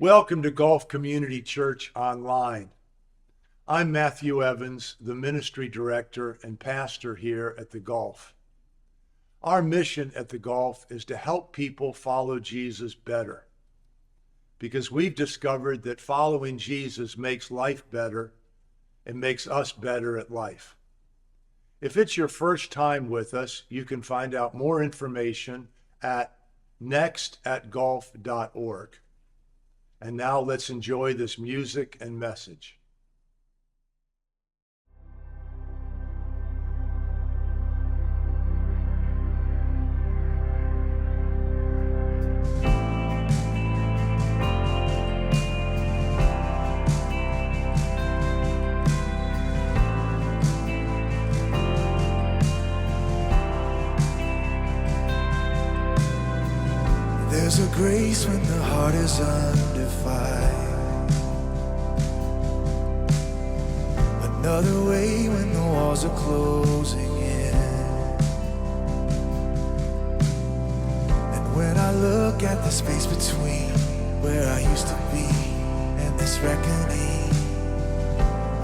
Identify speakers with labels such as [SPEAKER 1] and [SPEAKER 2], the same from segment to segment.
[SPEAKER 1] Welcome to Gulf Community Church Online. I'm Matthew Evans, the ministry director and pastor here at the Gulf. Our mission at the Gulf is to help people follow Jesus better, because we've discovered that following Jesus makes life better and makes us better at life. If it's your first time with us, you can find out more information at next@gulf.org. And now let's enjoy this music and message.
[SPEAKER 2] There's a grace when the heart is under fire, another way when the walls are closing in. And when I look at the space between where I used to be and this reckoning,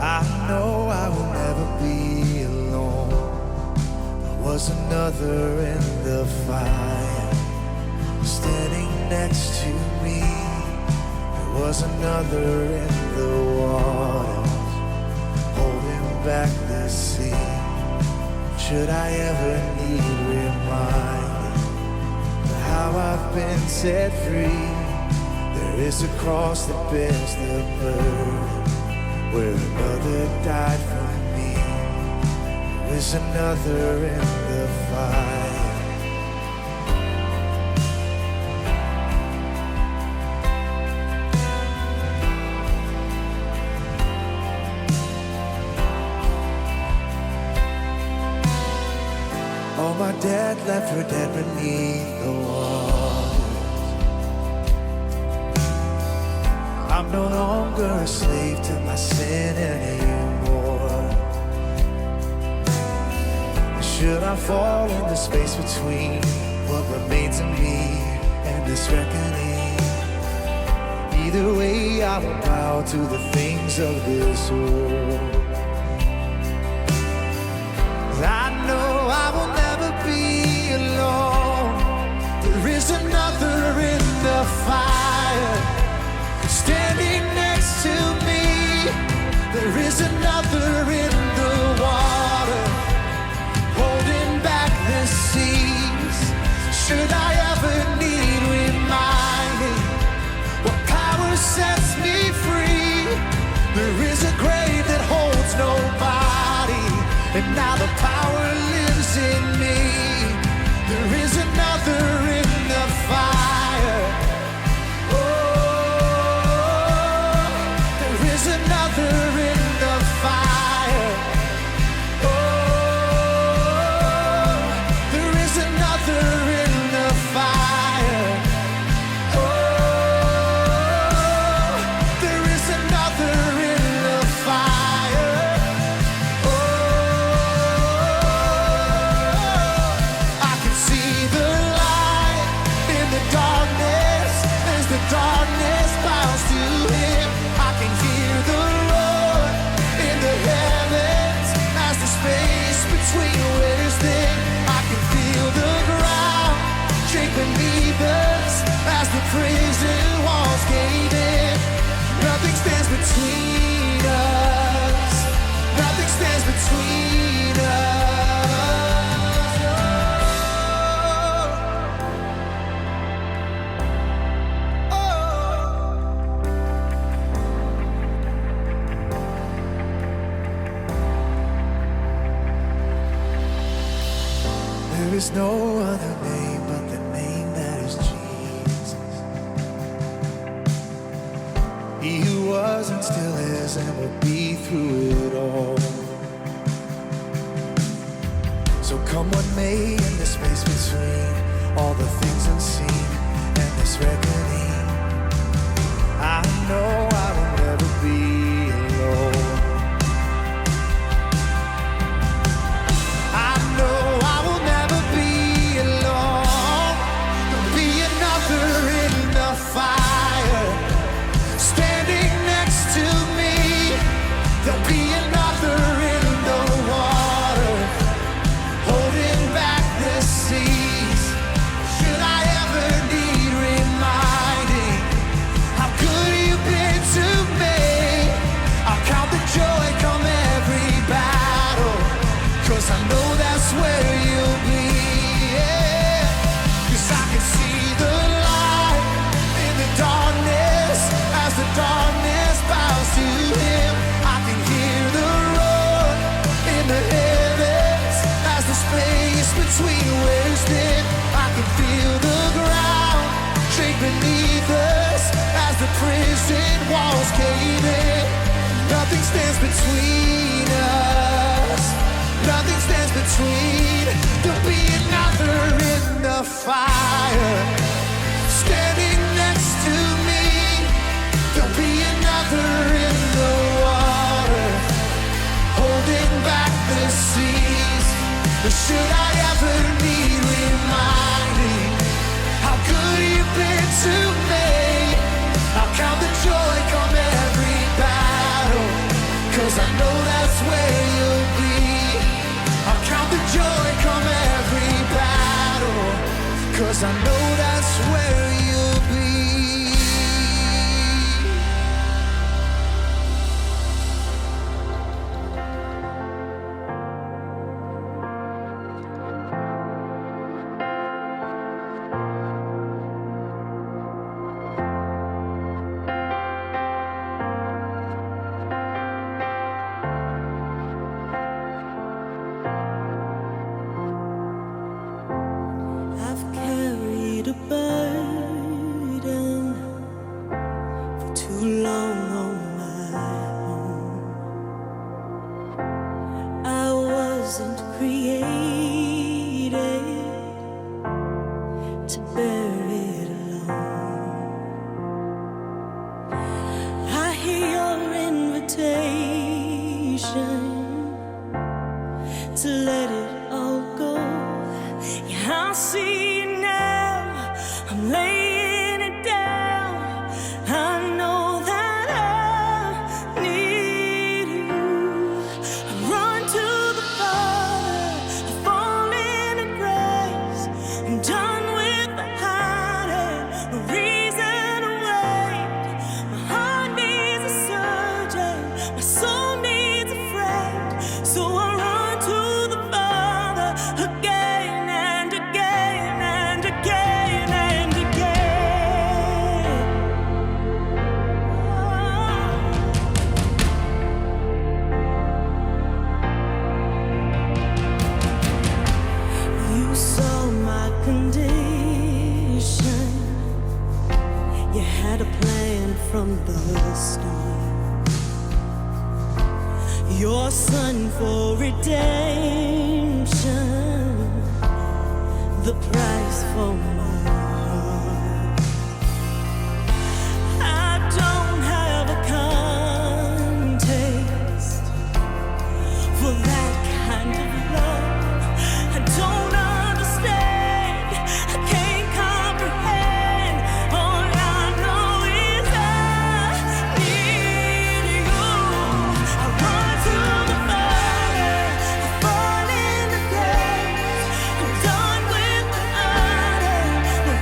[SPEAKER 2] I know I will never be alone. There was another in the fire standing next to me. There was another in the waters holding back the sea. Should I ever need reminding of how I've been set free, there is a cross that bears the burden where another died for me. There is another in the fire. All my dead left for dead beneath the waters. I'm no longer a slave to my sin anymore. Should I fall in the space between what remains of me and this reckoning? Either way, I will bow to the things of this world. I know I will never be alone. There is another in the fire standing next to me. There is another in the water holding back the seas. Should I ever need reminding what power sets me free? There is a grave that holds nobody, and now the power lives in me. There is another in the fire. Oh, there is another in the fire. Oh, there is another in the fire. Oh, there is another in the fire. Darkness bows to him. I can hear the roar in the heavens as the space between wears thin. I can feel the ground shake beneath us as the prison walls gave in. Nothing stands between us. Nothing stands between us. There is no other name but the name that is Jesus. He who was and still is and will be through it all. So come what may in the space between all the things unseen and this reckoning, I know I will never be alone. I know I will never be alone. There'll be another in the fire. walls cave in. Nothing stands between us. Nothing stands between. There'll be another in the fire, standing next to me. There'll be another in the water, holding back the seas. But should I ever need reminding how good you've been to me, I'll count the joy come every battle, 'cause I know that's where you'll be. I'll count the joy come every battle, 'cause I know that's where you'll be.
[SPEAKER 3] I've carried a burden for too long on my own. I wasn't created to bear it alone. I hear your invitation to let it all go. Yeah, I see you now. I'm laying it down. I know that I need you. I run to the Father. I fall into grace. I'm done with the hiding. No reason to wait. My heart needs a surgeon. My soul needs a friend. So I run to the Father again and again and again and again. You saw my condition. You had a plan from the start. Your son for redemption, the price for my heart. I don't have a context for that kind of love. I don't understand. I can't comprehend. All I know is I need you. I run to the Father. I fall into grace. I'm done with the idol. No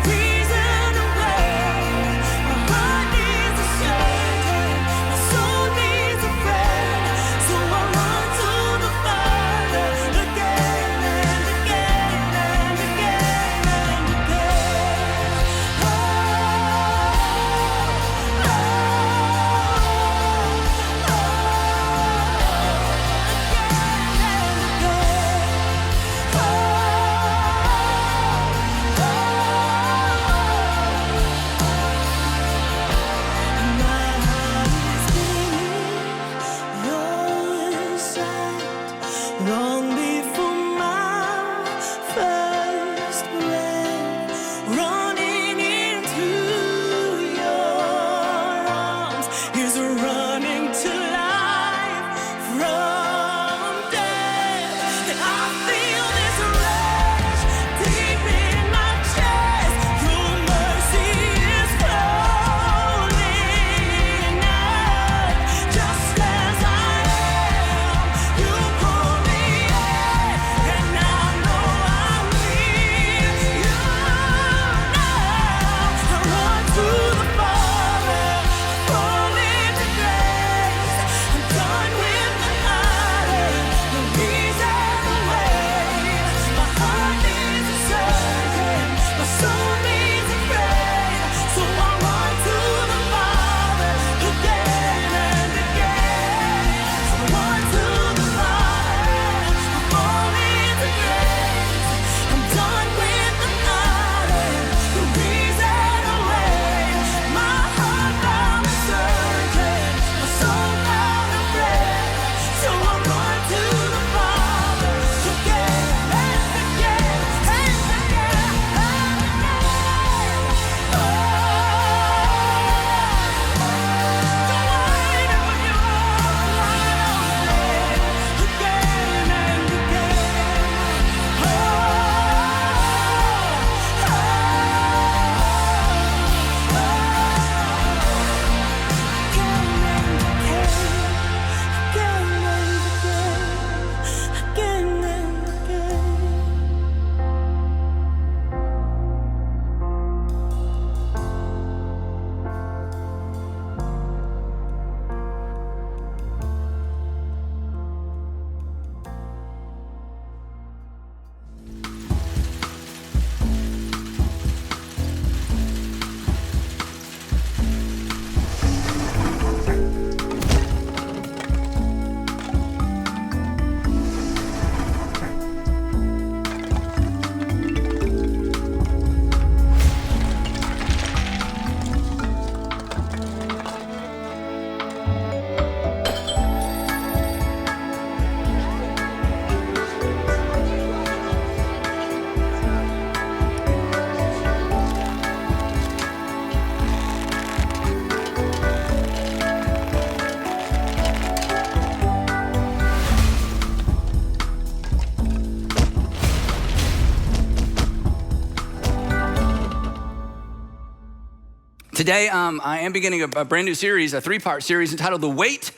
[SPEAKER 4] Today, I am beginning a brand new series, a 3-part series entitled The Weight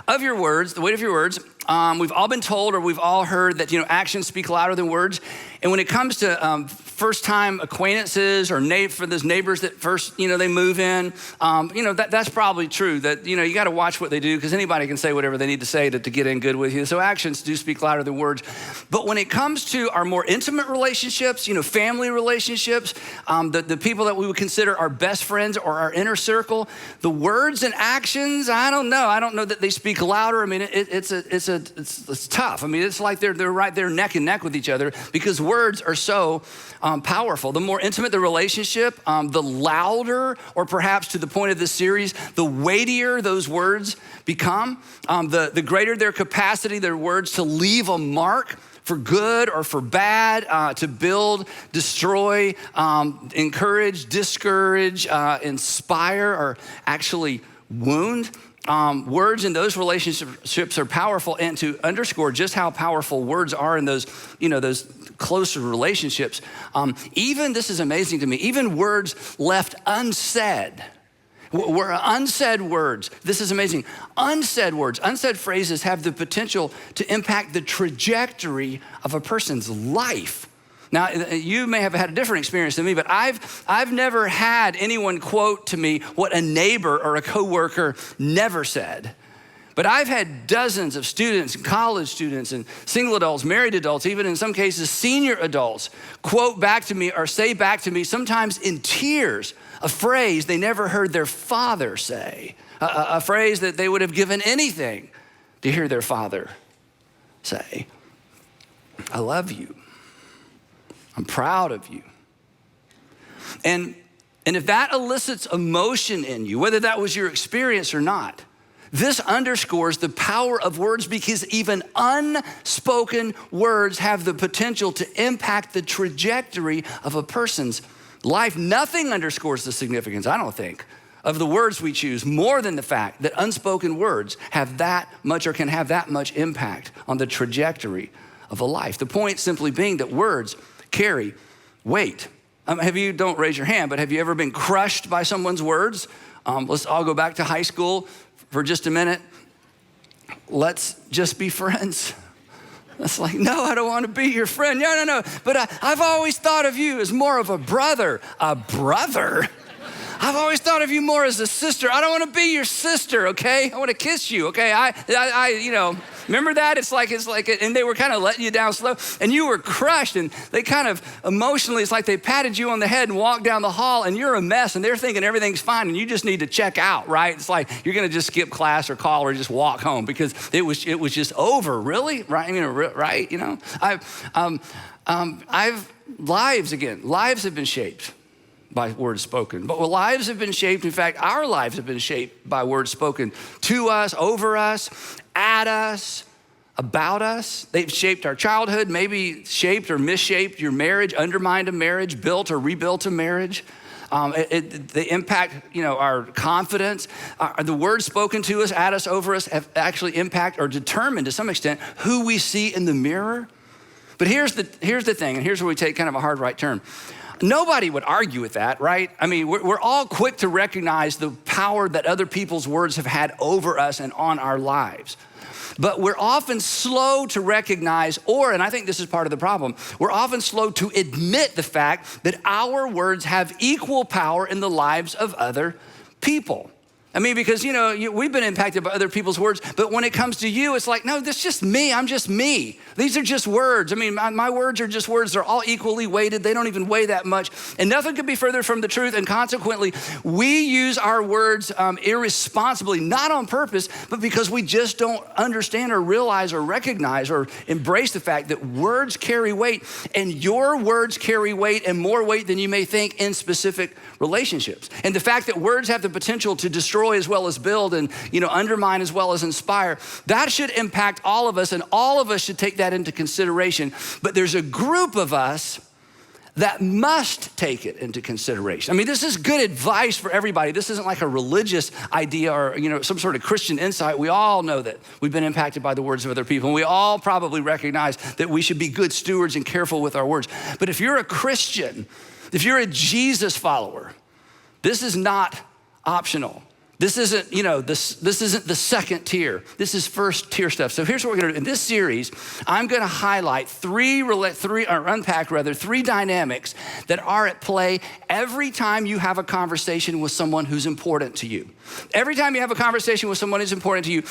[SPEAKER 4] of Your Words, The Weight of Your Words. We've all been told or we've all heard that, actions speak louder than words. And when it comes to first-time acquaintances or for those neighbors that first, they move in, that's probably true. That, you got to watch what they do because anybody can say whatever they need to say to get in good with you. So actions do speak louder than words. But when it comes to our more intimate relationships, family relationships, the people that we would consider our best friends or our inner circle, the words and actions, I don't know. I don't know that they speak louder. I mean, it's tough. I mean, it's like they're right there neck and neck with each other because words are so powerful. The more intimate the relationship, the louder, or perhaps to the point of this series, the weightier those words become, the greater their capacity, their words to leave a mark for good or for bad, to build, destroy, encourage, discourage, inspire, or actually wound. Words in those relationships are powerful, and to underscore just how powerful words are in those, those closer relationships, even, this is amazing to me, even words left unsaid, unsaid words, this is amazing, unsaid words, unsaid phrases have the potential to impact the trajectory of a person's life. Now, you may have had a different experience than me, but I've never had anyone quote to me what a neighbor or a coworker never said. But I've had dozens of students, college students and single adults, married adults, even in some cases senior adults, quote back to me or say back to me, sometimes in tears, a phrase they never heard their father say, a phrase that they would have given anything to hear their father say. I love you. I'm proud of you. And if that elicits emotion in you, whether that was your experience or not, this underscores the power of words because even unspoken words have the potential to impact the trajectory of a person's life. Nothing underscores the significance, I don't think, of the words we choose more than the fact that unspoken words have that much or can have that much impact on the trajectory of a life. The point simply being that words carry weight. Don't raise your hand, but have you ever been crushed by someone's words? Let's all go back to high school for just a minute. Let's just be friends. That's like, no, I don't want to be your friend. No. But I've always thought of you as more of a brother. A brother? I've always thought of you more as a sister. I don't want to be your sister, okay? I want to kiss you, okay? Remember that? It's like, and they were kind of letting you down slow, and you were crushed, and they kind of emotionally, it's like they patted you on the head and walked down the hall, and you're a mess, and they're thinking everything's fine, and you just need to check out, right? It's like you're going to just skip class or call or just walk home because it was just over, really, right? Right? Lives have been shaped by words spoken. But lives have been shaped, in fact, our lives have been shaped by words spoken to us, over us, at us, about us. They've shaped our childhood, maybe shaped or misshaped your marriage, undermined a marriage, built or rebuilt a marriage. They impact, our confidence. The words spoken to us, at us, over us have actually impact or determined to some extent who we see in the mirror. But here's the thing, and here's where we take kind of a hard right turn. Nobody would argue with that, right? I mean, we're all quick to recognize the power that other people's words have had over us and on our lives. But we're often slow to recognize, and I think this is part of the problem, we're often slow to admit the fact that our words have equal power in the lives of other people. I mean, because, we've been impacted by other people's words, but when it comes to you, it's like, no, that's just me. I'm just me. These are just words. I mean, my words are just words. They're all equally weighted. They don't even weigh that much. And nothing could be further from the truth. And consequently, we use our words irresponsibly, not on purpose, but because we just don't understand or realize or recognize or embrace the fact that words carry weight, and your words carry weight and more weight than you may think in specific relationships. And the fact that words have the potential to destroy as well as build and, undermine as well as inspire, that should impact all of us, and all of us should take that into consideration. But there's a group of us that must take it into consideration. I mean, this is good advice for everybody. This isn't like a religious idea or, some sort of Christian insight. We all know that we've been impacted by the words of other people, and we all probably recognize that we should be good stewards and careful with our words. But if you're a Christian, if you're a Jesus follower, this is not optional. This isn't, this isn't the second tier. This is first tier stuff. So here's what we're gonna do. In this series, I'm gonna highlight three dynamics that are at play every time you have a conversation with someone who's important to you. Every time you have a conversation with someone who's important to you,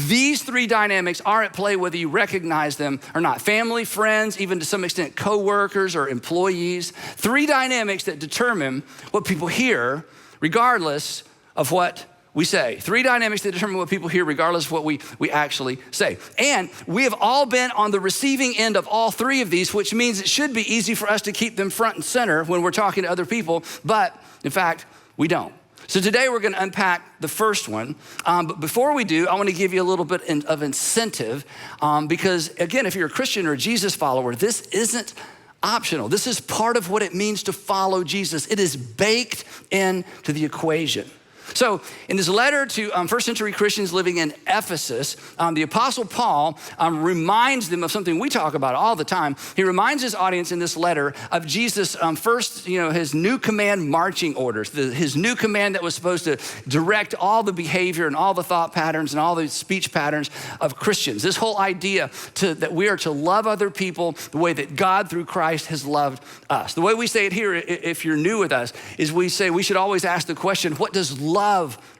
[SPEAKER 4] these three dynamics are at play whether you recognize them or not. Family, friends, even to some extent coworkers or employees. Three dynamics that determine what people hear regardless of what we say. Three dynamics that determine what people hear regardless of what we actually say. And we have all been on the receiving end of all three of these, which means it should be easy for us to keep them front and center when we're talking to other people, but in fact, we don't. So today we're gonna unpack the first one. But before we do, I wanna give you a little bit of incentive because again, if you're a Christian or a Jesus follower, this isn't optional. This is part of what it means to follow Jesus. It is baked into the equation. So in this letter to first century Christians living in Ephesus, the Apostle Paul reminds them of something we talk about all the time. He reminds his audience in this letter of Jesus' first, his new command marching orders, his new command that was supposed to direct all the behavior and all the thought patterns and all the speech patterns of Christians. This whole idea that we are to love other people the way that God through Christ has loved us. The way we say it here, if you're new with us, is we say we should always ask the question, what does love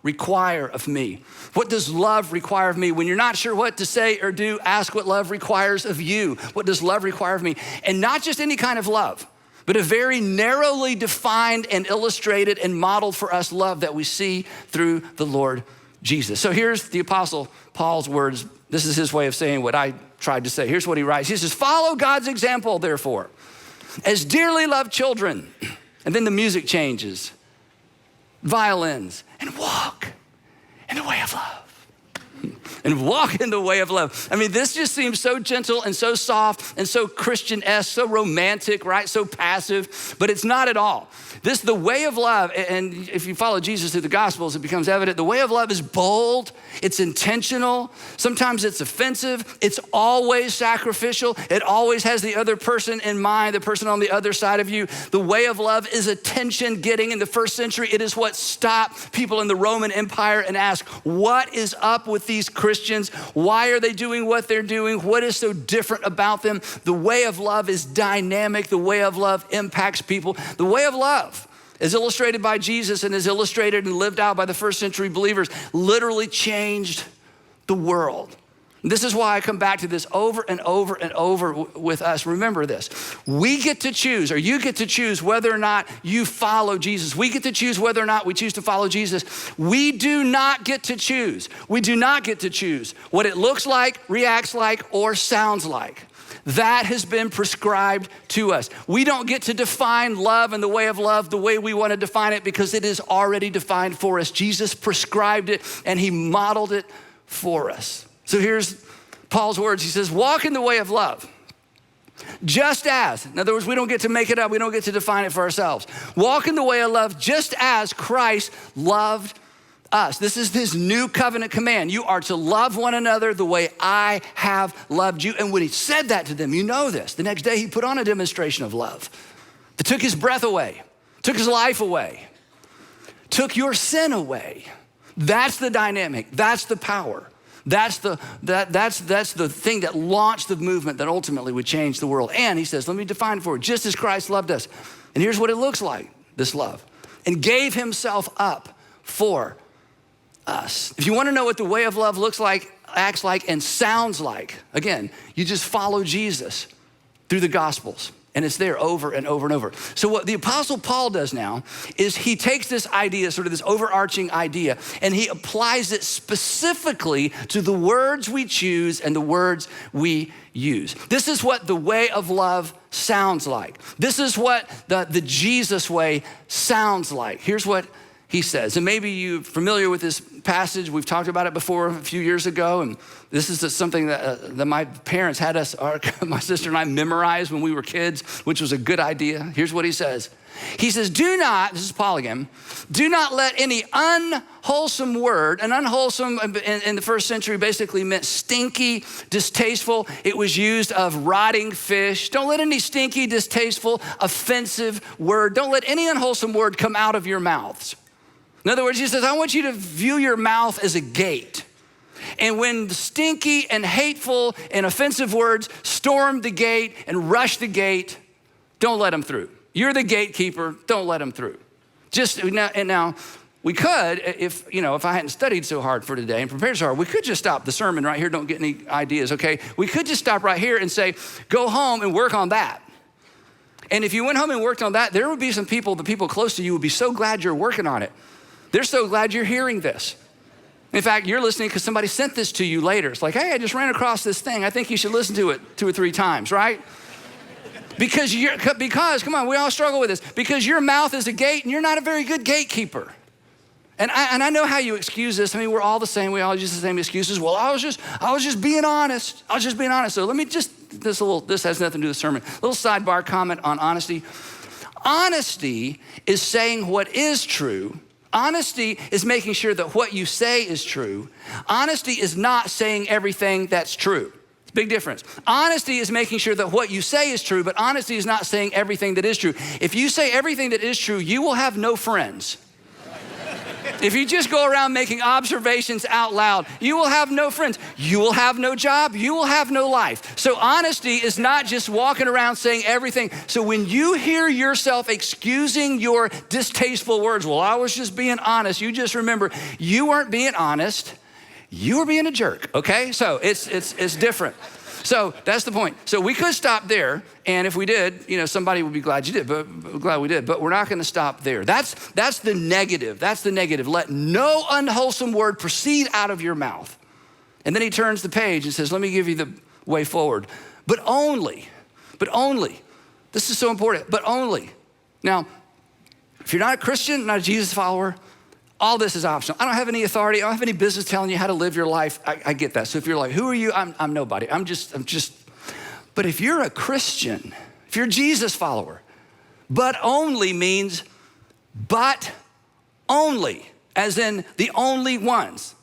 [SPEAKER 4] require of me? What does love require of me? When you're not sure what to say or do, ask what love requires of you. What does love require of me? And not just any kind of love, but a very narrowly defined and illustrated and modeled for us love that we see through the Lord Jesus. So here's the Apostle Paul's words. This is his way of saying what I tried to say. Here's what he writes. He says, follow God's example, therefore, as dearly loved children. And then the music changes. Violins, and walk in the way of love. And walk in the way of love. I mean, this just seems so gentle and so soft and so Christian-esque, so romantic, right? So passive, but it's not at all. The way of love, and if you follow Jesus through the Gospels, it becomes evident. The way of love is bold, it's intentional, sometimes it's offensive, it's always sacrificial, it always has the other person in mind, the person on the other side of you. The way of love is attention getting. In the first century, it is what stopped people in the Roman Empire and asked, what is up with these Christians? Why are they doing what they're doing? What is so different about them? The way of love is dynamic. The way of love impacts people. The way of love, as illustrated by Jesus and as illustrated and lived out by the first century believers, literally changed the world. This is why I come back to this over and over and over with us. Remember this, we get to choose, or you get to choose whether or not you follow Jesus. We get to choose whether or not we choose to follow Jesus. We do not get to choose. We do not get to choose what it looks like, reacts like, or sounds like. That has been prescribed to us. We don't get to define love and the way of love the way we want to define it because it is already defined for us. Jesus prescribed it and he modeled it for us. So here's Paul's words. He says, walk in the way of love. Just as, in other words, we don't get to make it up. We don't get to define it for ourselves. Walk in the way of love just as Christ loved us. This is his new covenant command. You are to love one another the way I have loved you. And when he said that to them, you know this, the next day he put on a demonstration of love that took his breath away, took his life away, took your sin away. That's the dynamic. That's the power. That's the thing that launched the movement that ultimately would change the world. And he says, let me define it for you, just as Christ loved us. And here's what it looks like, this love. And gave himself up for us. If you want to know what the way of love looks like, acts like, and sounds like, again, you just follow Jesus through the Gospels. And it's there over and over and over. So what the Apostle Paul does now is he takes this idea, sort of this overarching idea, and he applies it specifically to the words we choose and the words we use. This is what the way of love sounds like. This is what the Jesus way sounds like. Here's what he says, and maybe you're familiar with this passage. We've talked about it before a few years ago, and this is something that my parents had us, my sister and I, memorize when we were kids, which was a good idea. Here's what he says. He says, do not, this is Paul again, do not let any unwholesome word, and unwholesome in the first century basically meant stinky, distasteful. It was used of rotting fish. Don't let any stinky, distasteful, offensive word, don't let any unwholesome word come out of your mouths. In other words, he says, I want you to view your mouth as a gate. And when stinky and hateful and offensive words storm the gate and rush the gate, don't let them through. You're the gatekeeper, don't let them through. Now, we could, if I hadn't studied so hard for today and prepared so hard, we could just stop the sermon right here. Don't get any ideas, okay? We could just stop right here and say, go home and work on that. And if you went home and worked on that, there would be some people, the people close to you would be so glad you're working on it. They're so glad you're hearing this. In fact, you're listening because somebody sent this to you later. It's like, hey, I just ran across this thing. I think you should listen to it 2 or 3 times, right? Because, come on, we all struggle with this. Because your mouth is a gate and you're not a very good gatekeeper. And I know how you excuse this. I mean, we're all the same. We all use the same excuses. Well, I was just being honest. I was just being honest. So let me this has nothing to do with the sermon. A little sidebar comment on honesty. Honesty is saying what is true. Honesty is making sure that what you say is true. Honesty is not saying everything that's true. It's a big difference. Honesty is making sure that what you say is true, but honesty is not saying everything that is true. If you say everything that is true, you will have no friends. If you just go around making observations out loud, you will have no friends. You will have no job. You will have no life. So honesty is not just walking around saying everything. So when you hear yourself excusing your distasteful words, well, I was just being honest, you just remember, you weren't being honest. You were being a jerk, okay? So it's different. So that's the point. So we could stop there, and if we did, somebody would be glad you did, but glad we did. But we're not going to stop there. That's the negative. That's the negative. Let no unwholesome word proceed out of your mouth. And then he turns the page and says, let me give you the way forward. But only. This is so important. But only. Now, if you're not a Christian, not a Jesus follower, all this is optional. I don't have any authority. I don't have any business telling you how to live your life. I get that. So if you're like, who are you? I'm nobody. I'm just. But if you're a Christian, if you're a Jesus follower, but only means but only, as in the only ones.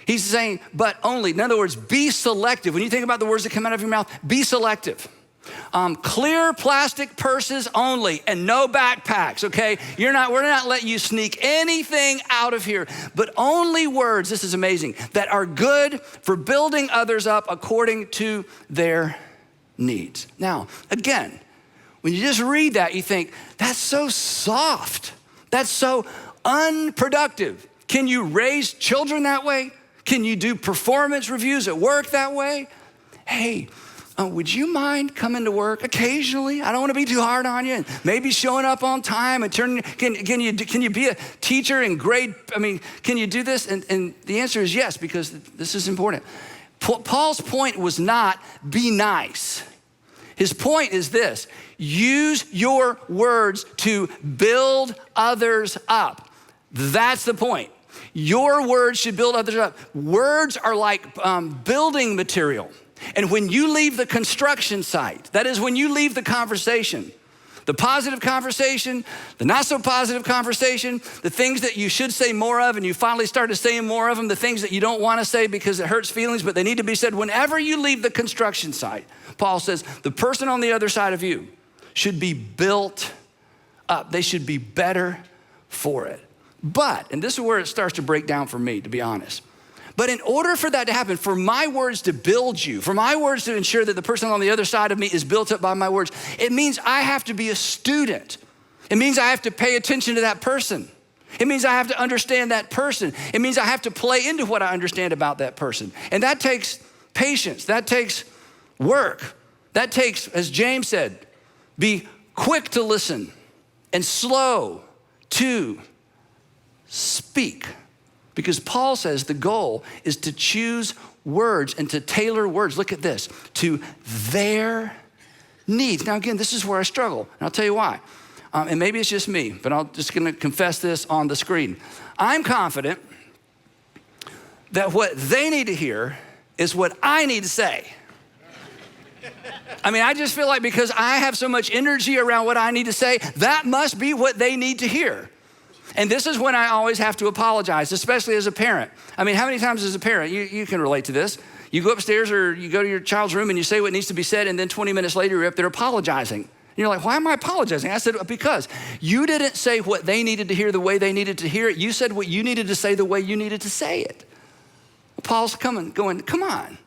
[SPEAKER 4] He's saying, but only. In other words, be selective. When you think about the words that come out of your mouth, be selective. Clear plastic purses only and no backpacks, okay? We're not letting you sneak anything out of here, but only words, this is amazing, that are good for building others up according to their needs. Now, again, when you just read that, you think, that's so soft. That's so unproductive. Can you raise children that way? Can you do performance reviews at work that way? Hey, would you mind coming to work occasionally? I don't want to be too hard on you. And maybe showing up on time and can you be a teacher in grade? Can you do this? And the answer is yes, because this is important. Paul's point was not be nice. His point is this: use your words to build others up. That's the point. Your words should build others up. Words are like building material. And when you leave the construction site, that is when you leave the conversation, the positive conversation, the not so positive conversation, the things that you should say more of and you finally started saying more of them, the things that you don't want to say because it hurts feelings, but they need to be said. Whenever you leave the construction site, Paul says, the person on the other side of you should be built up. They should be better for it. But, and this is where it starts to break down for me, to be honest. But in order for that to happen, for my words to build you, for my words to ensure that the person on the other side of me is built up by my words, it means I have to be a student. It means I have to pay attention to that person. It means I have to understand that person. It means I have to play into what I understand about that person. And that takes patience. That takes work. That takes, as James said, be quick to listen and slow to speak. Because Paul says the goal is to choose words and to tailor words, look at this, to their needs. Now again, this is where I struggle, and I'll tell you why. And maybe it's just me, but I'm just gonna confess this on the screen. I'm confident that what they need to hear is what I need to say. I just feel like because I have so much energy around what I need to say, that must be what they need to hear. And this is when I always have to apologize, especially as a parent. How many times as a parent, you can relate to this. You go upstairs or you go to your child's room and you say what needs to be said, and then 20 minutes later, you're up there apologizing. You're like, why am I apologizing? I said, because you didn't say what they needed to hear the way they needed to hear it. You said what you needed to say the way you needed to say it. Paul's going, come on,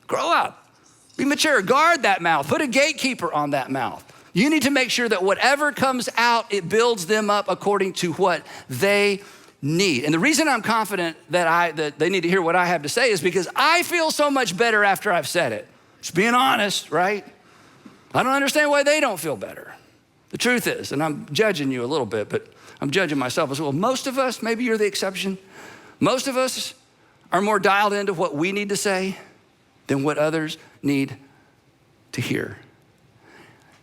[SPEAKER 4] grow up, be mature, guard that mouth, put a gatekeeper on that mouth. You need to make sure that whatever comes out, it builds them up according to what they need. And the reason I'm confident that they need to hear what I have to say is because I feel so much better after I've said it. Just being honest, right? I don't understand why they don't feel better. The truth is, and I'm judging you a little bit, but I'm judging myself as well. Most of us, maybe you're the exception, most of us are more dialed into what we need to say than what others need to hear.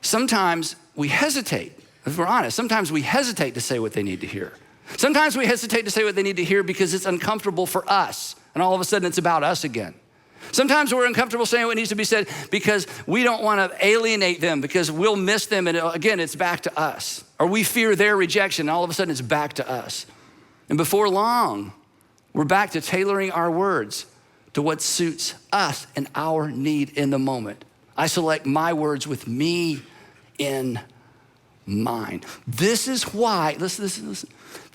[SPEAKER 4] Sometimes we hesitate, if we're honest, sometimes we hesitate to say what they need to hear. Sometimes we hesitate to say what they need to hear because it's uncomfortable for us, and all of a sudden it's about us again. Sometimes we're uncomfortable saying what needs to be said because we don't want to alienate them, because we'll miss them, and again, it's back to us. Or we fear their rejection, and all of a sudden it's back to us. And before long, we're back to tailoring our words to what suits us and our need in the moment. I select my words with me in mind. This is why, listen.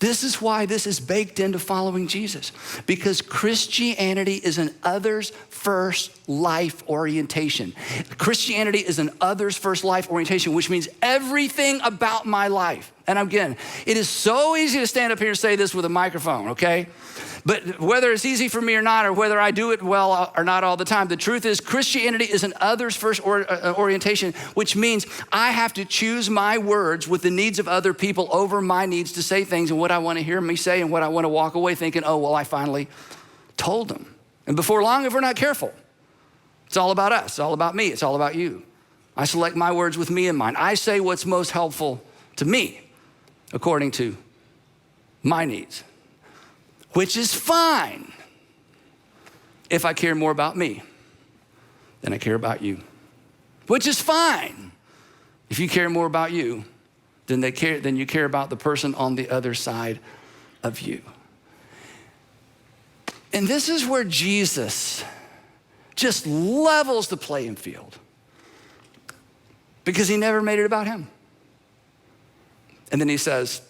[SPEAKER 4] This is why this is baked into following Jesus, because Christianity is an others first life orientation. Christianity is an others first life orientation, which means everything about my life. And again, it is so easy to stand up here and say this with a microphone, okay? But whether it's easy for me or not, or whether I do it well or not all the time, the truth is Christianity is an others first orientation, which means I have to choose my words with the needs of other people over my needs to say things and what I want to hear me say and what I want to walk away thinking, oh, well, I finally told them. And before long, if we're not careful, it's all about us. It's all about me. It's all about you. I select my words with me in mind. I say what's most helpful to me according to my needs, which is fine if I care more about me than I care about you, which is fine if you care more about you than you care about the person on the other side of you. And this is where Jesus just levels the playing field, because he never made it about him. And then he says,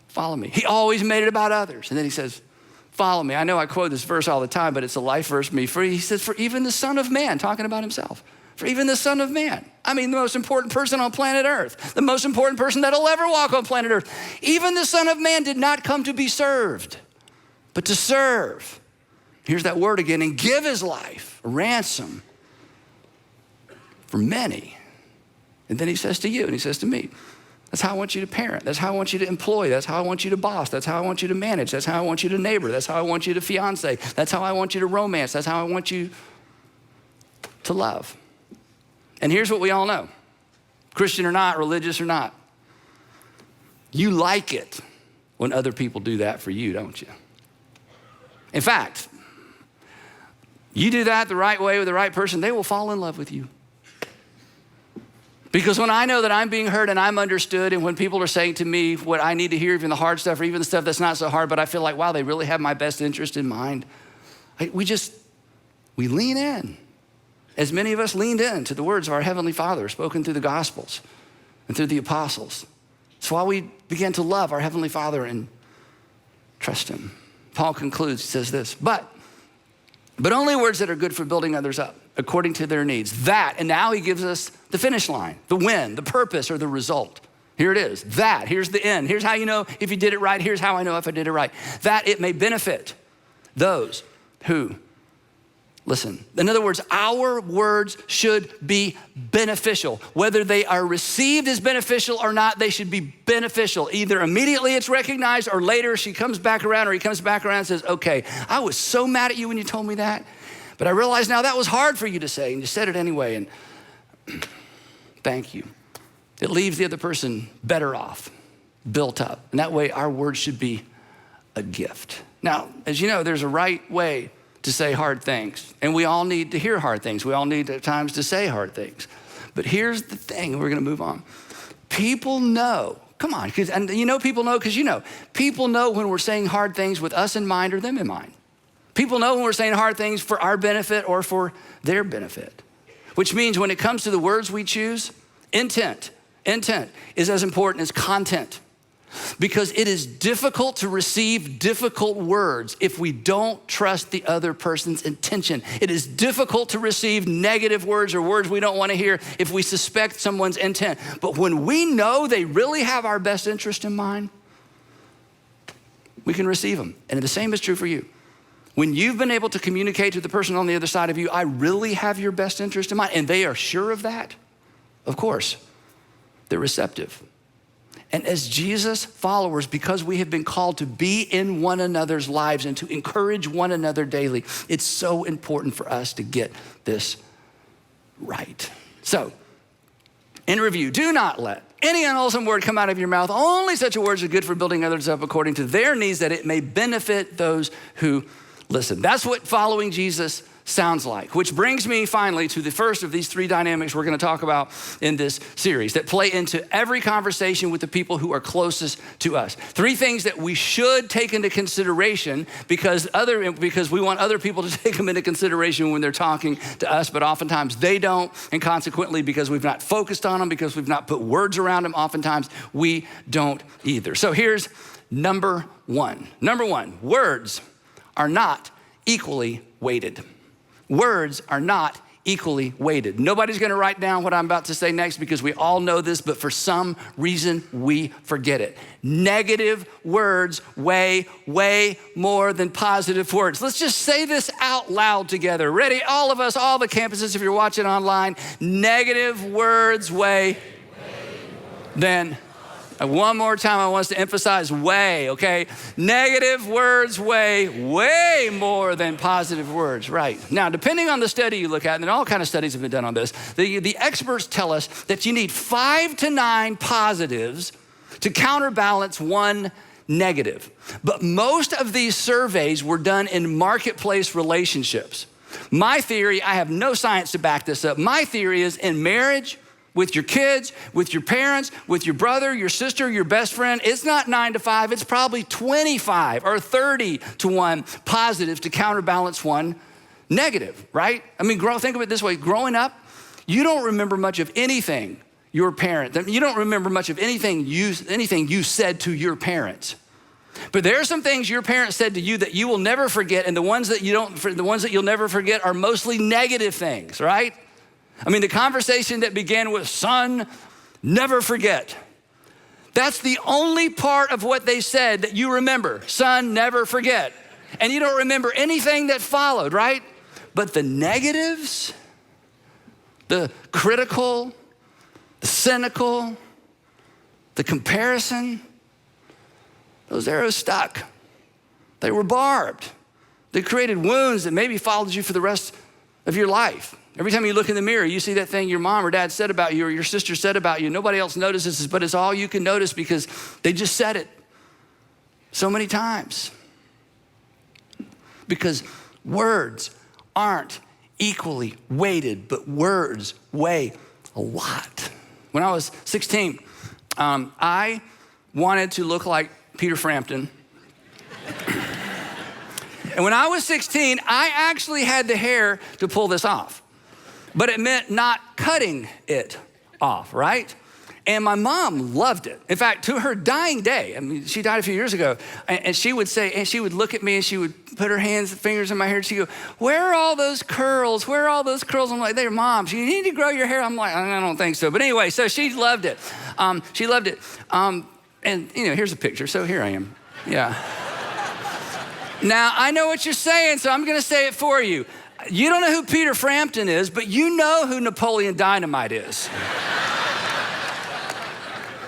[SPEAKER 4] follow me. He always made it about others. And then he says, follow me. I know I quote this verse all the time, but it's a life verse for me. He says, for even the Son of Man, talking about himself, for even the Son of Man. I mean, the most important person on planet Earth, the most important person that'll ever walk on planet Earth. Even the Son of Man did not come to be served, but to serve. Here's that word again, and give his life, a ransom for many. And then he says to you, and he says to me, that's how I want you to parent. That's how I want you to employ. That's how I want you to boss. That's how I want you to manage. That's how I want you to neighbor. That's how I want you to fiance. That's how I want you to romance. That's how I want you to love. And here's what we all know, Christian or not, religious or not. You like it when other people do that for you, don't you? In fact, you do that the right way with the right person, they will fall in love with you. Because when I know that I'm being heard and I'm understood, and when people are saying to me what I need to hear, even the hard stuff or even the stuff that's not so hard, but I feel like, wow, they really have my best interest in mind, we lean in. As many of us leaned in to the words of our Heavenly Father spoken through the Gospels and through the apostles. That's why we began to love our Heavenly Father and trust him. Paul concludes, he says this, but only words that are good for building others up according to their needs. That, and now he gives us the finish line, the win, the purpose, or the result. Here it is, that, here's the end. Here's how you know if you did it right. Here's how I know if I did it right. That it may benefit those who listen. In other words, our words should be beneficial. Whether they are received as beneficial or not, they should be beneficial. Either immediately it's recognized, or later she comes back around, or he comes back around and says, okay, I was so mad at you when you told me that, but I realize now that was hard for you to say, and you said it anyway, and thank you. It leaves the other person better off, built up. And that way our words should be a gift. Now, as you know, there's a right way to say hard things. And we all need to hear hard things. We all need at times to say hard things. But here's the thing, and we're gonna move on. People know, come on, and you know people know because you know. People know when we're saying hard things with us in mind or them in mind. People know when we're saying hard things for our benefit or for their benefit. Which means when it comes to the words we choose, intent intent is as important as content, because it is difficult to receive difficult words if we don't trust the other person's intention. It is difficult to receive negative words or words we don't want to hear if we suspect someone's intent. But when we know they really have our best interest in mind, we can receive them. And the same is true for you. When you've been able to communicate to the person on the other side of you, I really have your best interest in mind, and they are sure of that, of course, they're receptive. And as Jesus followers, because we have been called to be in one another's lives and to encourage one another daily, it's so important for us to get this right. So, in review, do not let any unwholesome word come out of your mouth. Only such words are good for building others up according to their needs, that it may benefit those who listen. That's what following Jesus sounds like, which brings me finally to the first of these three dynamics we're going to talk about in this series that play into every conversation with the people who are closest to us. Three things that we should take into consideration because we want other people to take them into consideration when they're talking to us, but oftentimes they don't, and consequently, because we've not focused on them, because we've not put words around them, oftentimes we don't either. So here's number one. Number one, words are not equally weighted. Words are not equally weighted. Nobody's gonna write down what I'm about to say next because we all know this, but for some reason we forget it. Negative words weigh way more than positive words. Let's just say this out loud together. Ready? All of us, all the campuses, if you're watching online, negative words weigh than. One more time, I want us to emphasize weigh, okay? Negative words weigh way more than positive words, right? Now, depending on the study you look at, and all kinds of studies have been done on this, the experts tell us that you need 5 to 9 positives to counterbalance one negative. But most of these surveys were done in marketplace relationships. My theory, I have no science to back this up. My theory is in marriage, with your kids, with your parents, with your brother, your sister, your best friend, it's not 9 to 5, it's probably 25 or 30 to 1 positive to counterbalance one negative, right? I mean, think of it this way. Growing up, you don't remember much of anything you don't remember much of anything you said to your parents. But there are some things your parents said to you that you will never forget, and the ones that you'll never forget are mostly negative things, right? I mean, the conversation that began with, son, never forget. That's the only part of what they said that you remember. Son, never forget. And you don't remember anything that followed, right? But the negatives, the critical, the cynical, the comparison, those arrows stuck. They were barbed. They created wounds that maybe followed you for the rest of your life. Every time you look in the mirror, you see that thing your mom or dad said about you or your sister said about you. Nobody else notices this, but it's all you can notice because they just said it so many times. Because words aren't equally weighted, but words weigh a lot. When I was 16, I wanted to look like Peter Frampton. And when I was 16, I actually had the hair to pull this off. But it meant not cutting it off, right? And my mom loved it. In fact, to her dying day, I mean, she died a few years ago, and she would say, and she would look at me and she would put her fingers in my hair, and she'd go, where are all those curls? Where are all those curls? I'm like, they're Mom, you need to grow your hair. I'm like, I don't think so. But anyway, so she loved it. She loved it. And here's a picture. So here I am, yeah. Now, I know what you're saying, so I'm gonna say it for you. You don't know who Peter Frampton is, but you know who Napoleon Dynamite is.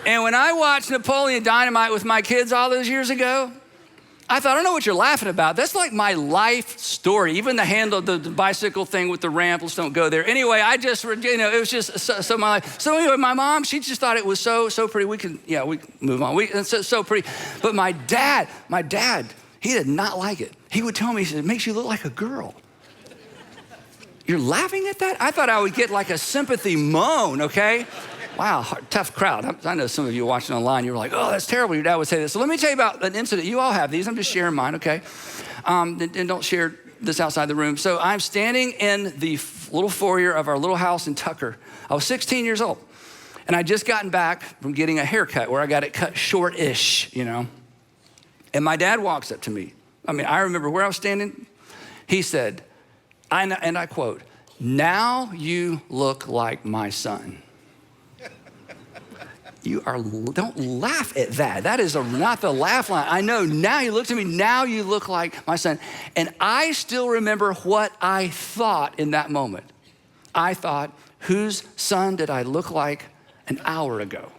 [SPEAKER 4] And when I watched Napoleon Dynamite with my kids all those years ago, I thought, I don't know what you're laughing about. That's like my life story. Even the handle, the bicycle thing with the ramp, let's don't go there. Anyway, it was just so my life. So anyway, my mom, she just thought it was so pretty. We can move on. It's so pretty. But my dad, he did not like it. He would tell me, he said, it makes you look like a girl. You're laughing at that? I thought I would get like a sympathy moan, okay? Wow, tough crowd. I know some of you watching online, you were like, oh, that's terrible. Your dad would say this. So let me tell you about an incident. You all have these. I'm just sharing mine, okay? And don't share this outside the room. So I'm standing in the little foyer of our little house in Tucker. I was 16 years old. And I'd just gotten back from getting a haircut where I got it cut short-ish, you know. And my dad walks up to me. I remember where I was standing. He said, and I quote, "Now you look like my son." Don't laugh at that. That is not the laugh line. I know, now you look at me, now you look like my son. And I still remember what I thought in that moment. I thought, whose son did I look like an hour ago?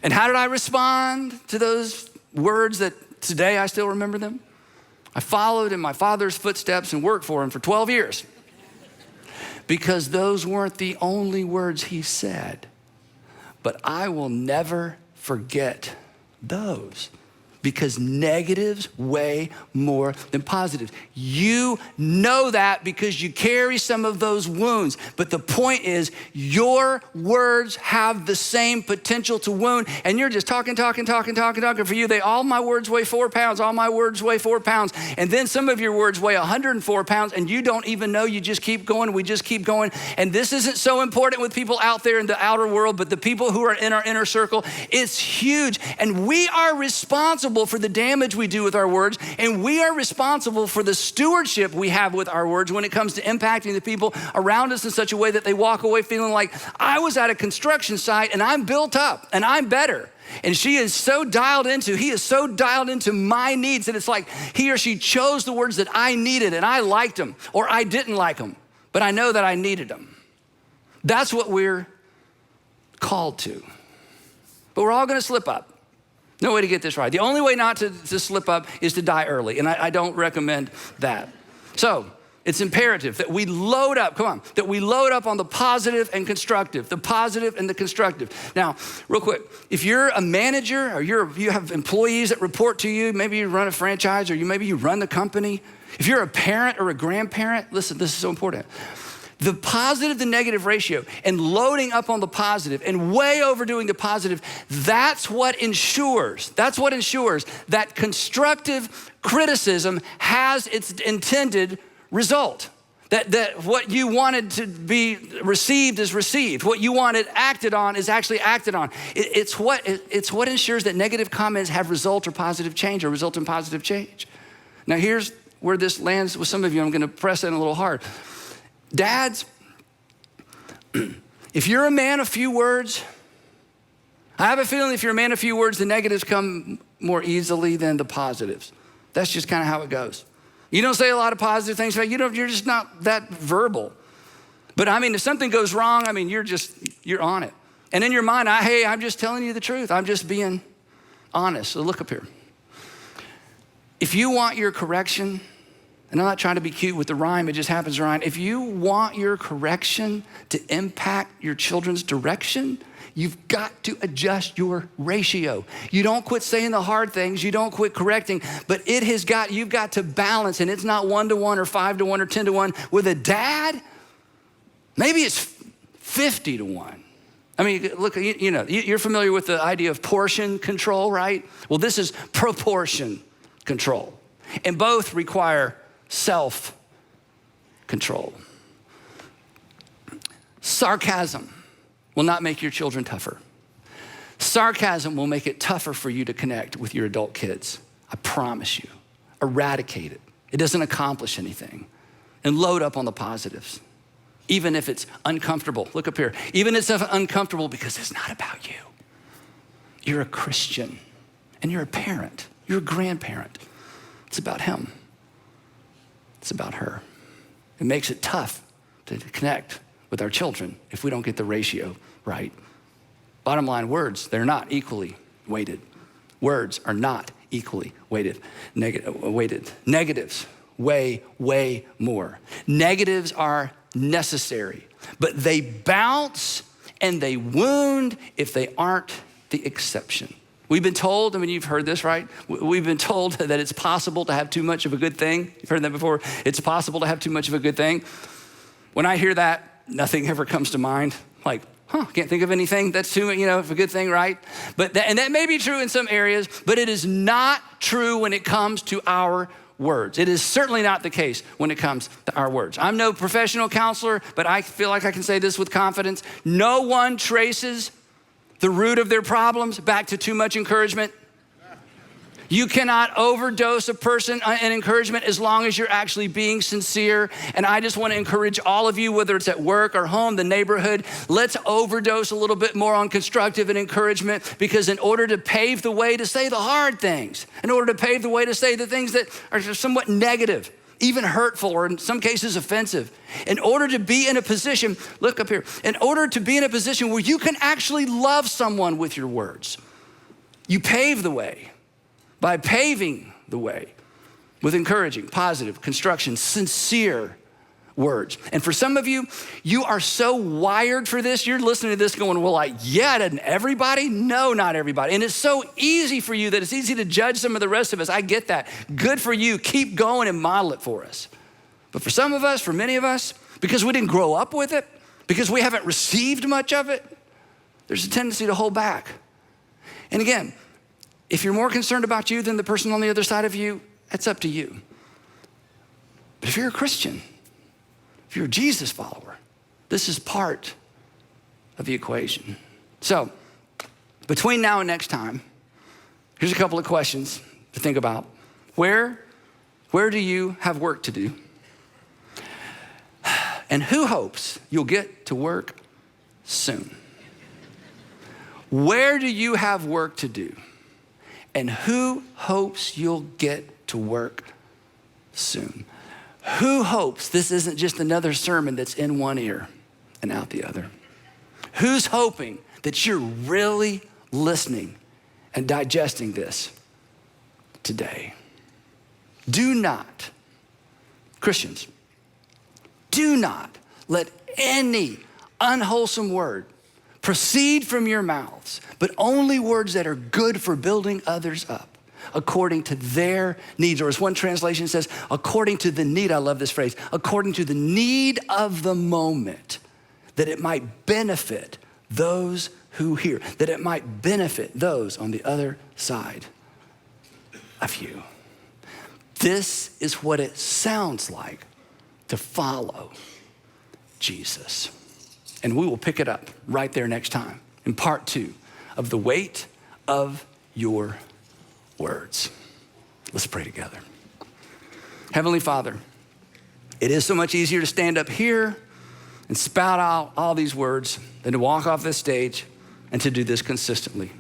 [SPEAKER 4] And how did I respond to those words that today I still remember them? I followed in my father's footsteps and worked for him for 12 years. Because those weren't the only words he said. But I will never forget those. Because negatives weigh more than positives. You know that because you carry some of those wounds. But the point is, your words have the same potential to wound. And you're just talking. For you, all my words weigh 4 pounds. All my words weigh 4 pounds. And then some of your words weigh 104 pounds. And you don't even know. You just keep going. We just keep going. And this isn't so important with people out there in the outer world. But the people who are in our inner circle, it's huge. And we are responsible for the damage we do with our words, and we are responsible for the stewardship we have with our words when it comes to impacting the people around us in such a way that they walk away feeling like, I was at a construction site and I'm built up and I'm better. And he is so dialed into my needs that it's like he or she chose the words that I needed and I liked them or I didn't like them, but I know that I needed them. That's what we're called to. But we're all gonna slip up. No way to get this right. The only way not to slip up is to die early, and I don't recommend that. So it's imperative that we load up, that we load up on the positive and constructive, the positive and the constructive. Now, real quick, if you're a manager or you have employees that report to you, maybe you run a franchise or maybe you run the company. If you're a parent or a grandparent, listen, this is so important. The positive to negative ratio and loading up on the positive and way overdoing the positive, that's what ensures that constructive criticism has its intended result. That what you wanted to be received is received. What you wanted acted on is actually acted on. It's what ensures that negative comments have result or positive change or result in positive change. Now here's where this lands with some of you. I'm gonna press in a little hard. Dads, if you're a man of few words, I have a feeling if you're a man of few words, the negatives come more easily than the positives. That's just kind of how it goes. You don't say a lot of positive things, you're just not that verbal. But if something goes wrong, you're on it. And in your mind, I'm just telling you the truth. I'm just being honest. So look up here. If you want your correction, and I'm not trying to be cute with the rhyme, it just happens to rhyme. If you want your correction to impact your children's direction, you've got to adjust your ratio. You don't quit saying the hard things, you don't quit correcting, but you've got to balance, and it's not 1-to-1 or 5-to-1 or 10-to-1. With a dad, maybe it's 50-to-1. Look, you're familiar with the idea of portion control, right? Well, this is proportion control. And both require self-control. Sarcasm will not make your children tougher. Sarcasm will make it tougher for you to connect with your adult kids. I promise you. Eradicate it. It doesn't accomplish anything. And load up on the positives. Even if it's uncomfortable. Look up here. Even if it's uncomfortable because it's not about you. You're a Christian and you're a parent. You're a grandparent. It's about him. It's about her. It makes it tough to connect with our children if we don't get the ratio right. Bottom line, words, they're not equally weighted. Words are not equally weighted. Negatives weigh way more. Negatives are necessary, but they bounce and they wound if they aren't the exception. We've been told, you've heard this, right? We've been told that it's possible to have too much of a good thing. You've heard that before. It's possible to have too much of a good thing. When I hear that, nothing ever comes to mind. Can't think of anything that's too, of a good thing, right? And that may be true in some areas, but it is not true when it comes to our words. It is certainly not the case when it comes to our words. I'm no professional counselor, but I feel like I can say this with confidence. No one traces the root of their problems back to too much encouragement. You cannot overdose a person in encouragement as long as you're actually being sincere. And I just want to encourage all of you, whether it's at work or home, the neighborhood, let's overdose a little bit more on constructive and encouragement, because in order to pave the way to say the hard things, in order to pave the way to say the things that are somewhat negative, even hurtful, or in some cases offensive, in order to be in a position, look up here, in order to be in a position where you can actually love someone with your words, you pave the way by paving the way with encouraging, positive, construction, sincere words. And for some of you, you are so wired for this. You're listening to this going, well, like, yeah, doesn't everybody? No, not everybody. And it's so easy for you that it's easy to judge some of the rest of us. I get that. Good for you. Keep going and model it for us. But for some of us, for many of us, because we didn't grow up with it, because we haven't received much of it, there's a tendency to hold back. And again, if you're more concerned about you than the person on the other side of you, that's up to you. But if you're a Christian, if you're a Jesus follower, this is part of the equation. So between now and next time, here's a couple of questions to think about. Where do you have work to do? And who hopes you'll get to work soon? Where do you have work to do? And who hopes you'll get to work soon? Who hopes this isn't just another sermon that's in one ear and out the other? Who's hoping that you're really listening and digesting this today? Do not, Christians, do not let any unwholesome word proceed from your mouths, but only words that are good for building others up according to their needs. Or as one translation says, according to the need, I love this phrase, according to the need of the moment, that it might benefit those who hear, that it might benefit those on the other side of you. This is what it sounds like to follow Jesus. And we will pick it up right there next time in part 2 of the weight of your words. Let's pray together. Heavenly Father, it is so much easier to stand up here and spout out all these words than to walk off this stage and to do this consistently.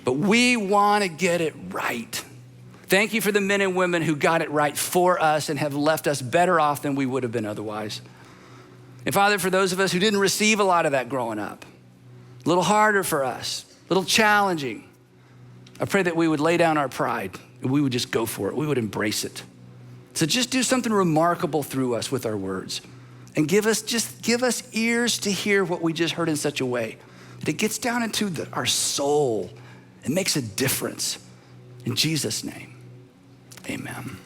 [SPEAKER 4] But we want to get it right. Thank you for the men and women who got it right for us and have left us better off than we would have been otherwise. And Father, for those of us who didn't receive a lot of that growing up, a little harder for us, a little challenging, I pray that we would lay down our pride and we would just go for it. We would embrace it. So just do something remarkable through us with our words and give us ears to hear what we just heard in such a way that it gets down into our soul and makes a difference. In Jesus' name, amen.